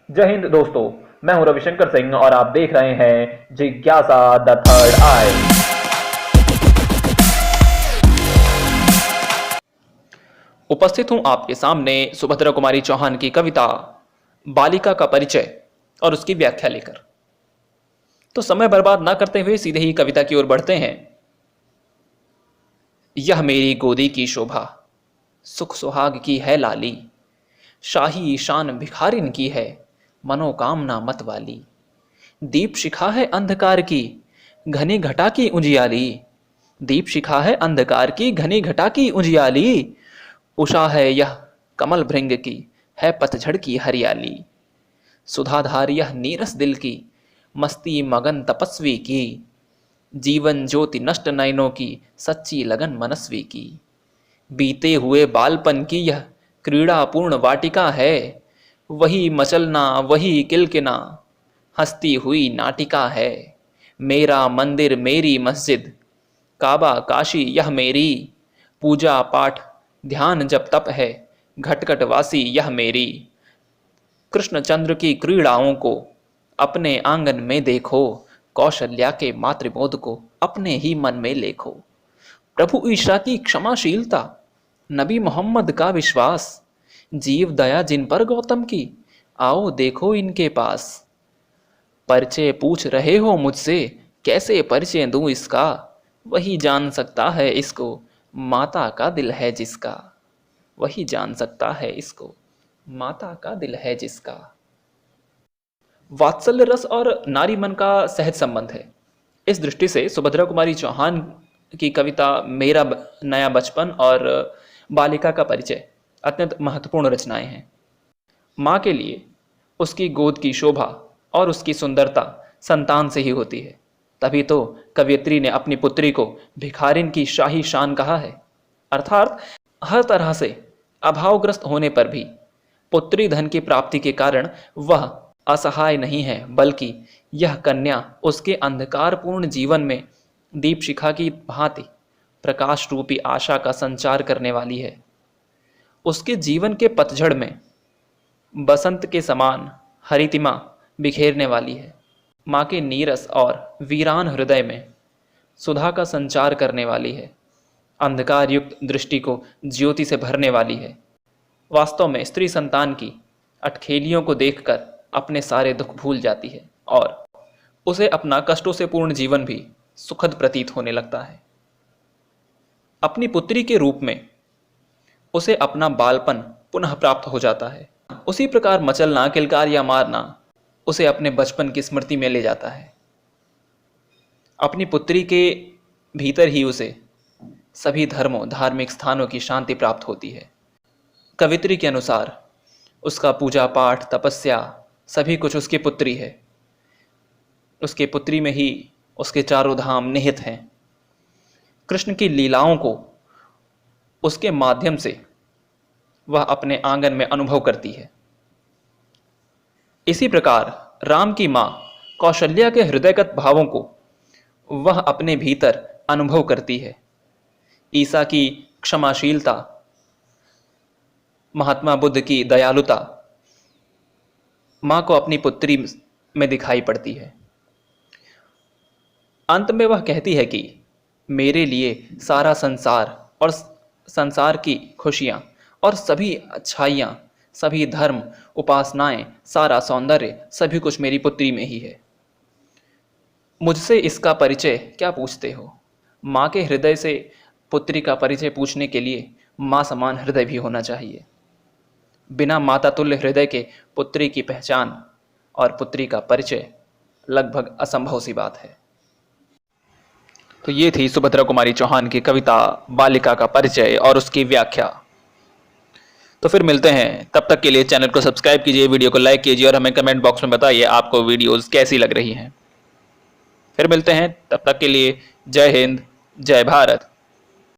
जय हिंद दोस्तों, मैं हूं रविशंकर सिंह और आप देख रहे हैं जिज्ञासा द थर्ड आई। उपस्थित हूं आपके सामने सुभद्रा कुमारी चौहान की कविता बालिका का परिचय और उसकी व्याख्या लेकर। तो समय बर्बाद ना करते हुए सीधे ही कविता की ओर बढ़ते हैं। यह मेरी गोदी की शोभा, सुख सुहाग की है लाली, शाही शान भिखारिन की है, मनोकामना मत वाली। दीप शिखा है अंधकार की, घनी घटा की उजियाली। दीप शिखा है अंधकार की, घनी घटा की उजियाली। उषा है यह कमल भृंग की, है पतझड़ की हरियाली। सुधाधार यह नीरस दिल की, मस्ती मगन तपस्वी की। जीवन ज्योति नष्ट नयनों की, सच्ची लगन मनस्वी की। बीते हुए बालपन की यह क्रीड़ापूर्ण वाटिका है, वही मचलना वही किलकिना, हंसती हुई नाटिका है। मेरा मंदिर मेरी मस्जिद, काबा काशी यह मेरी। पूजा पाठ ध्यान जप तप है, घटघटवासी यह मेरी। कृष्णचंद्र की क्रीड़ाओं को अपने आंगन में देखो, कौशल्या के मातृबोध को अपने ही मन में लेखो। प्रभु ईशा की क्षमाशीलता, नबी मोहम्मद का विश्वास, जीव दया जिन पर गौतम की, आओ देखो इनके पास। परिचय पूछ रहे हो मुझसे, कैसे परिचय दूं इसका। वही जान सकता है इसको, माता का दिल है जिसका। वही जान सकता है इसको, माता का दिल है जिसका। वात्सल्य रस और नारी मन का सहज संबंध है। इस दृष्टि से सुभद्रा कुमारी चौहान की कविता मेरा नया बचपन और बालिका का परिचय अत्यंत महत्वपूर्ण रचनाएं हैं। माँ के लिए उसकी गोद की शोभा और उसकी सुंदरता संतान से ही होती है। तभी तो कवयित्री ने अपनी पुत्री को भिखारिन की शाही शान कहा है। अर्थात हर तरह से अभावग्रस्त होने पर भी पुत्री धन की प्राप्ति के कारण वह असहाय नहीं है, बल्कि यह कन्या उसके अंधकारपूर्ण जीवन में दीप शिखा की भांति प्रकाश रूपी आशा का संचार करने वाली है। उसके जीवन के पतझड़ में बसंत के समान हरितिमा बिखेरने वाली है। माँ के नीरस और वीरान हृदय में सुधा का संचार करने वाली है। अंधकार युक्त दृष्टि को ज्योति से भरने वाली है। वास्तव में स्त्री संतान की अटखेलियों को देखकर अपने सारे दुख भूल जाती है और उसे अपना कष्टों से पूर्ण जीवन भी सुखद प्रतीत होने लगता है। अपनी पुत्री के रूप में उसे अपना बालपन पुनः प्राप्त हो जाता है। उसी प्रकार मचलना, किलकार या मारना उसे अपने बचपन की स्मृति में ले जाता है। अपनी पुत्री के भीतर ही उसे सभी धर्मों, धार्मिक स्थानों की शांति प्राप्त होती है। कवित्री के अनुसार उसका पूजा पाठ, तपस्या सभी कुछ उसकी पुत्री है। उसके पुत्री में ही उसके चारों धाम निहित हैं। कृष्ण की लीलाओं को उसके माध्यम से वह अपने आंगन में अनुभव करती है। इसी प्रकार राम की मां कौशल्या के हृदयगत भावों को वह अपने भीतर अनुभव करती है। ईसा की क्षमाशीलता, महात्मा बुद्ध की दयालुता मां को अपनी पुत्री में दिखाई पड़ती है। अंत में वह कहती है कि मेरे लिए सारा संसार और संसार की खुशियां और सभी अच्छाइयां, सभी धर्म, उपासनाएं, सारा सौंदर्य, सभी कुछ मेरी पुत्री में ही है। मुझसे इसका परिचय क्या पूछते हो। माँ के हृदय से पुत्री का परिचय पूछने के लिए माँ समान हृदय भी होना चाहिए। बिना माता तुल्य हृदय के पुत्री की पहचान और पुत्री का परिचय लगभग असंभव सी बात है। तो ये थी सुभद्रा कुमारी चौहान की कविता बालिका का परिचय और उसकी व्याख्या। तो फिर मिलते हैं, तब तक के लिए चैनल को सब्सक्राइब कीजिए, वीडियो को लाइक कीजिए और हमें कमेंट बॉक्स में बताइए आपको वीडियोस कैसी लग रही हैं। फिर मिलते हैं, तब तक के लिए जय हिंद, जय भारत।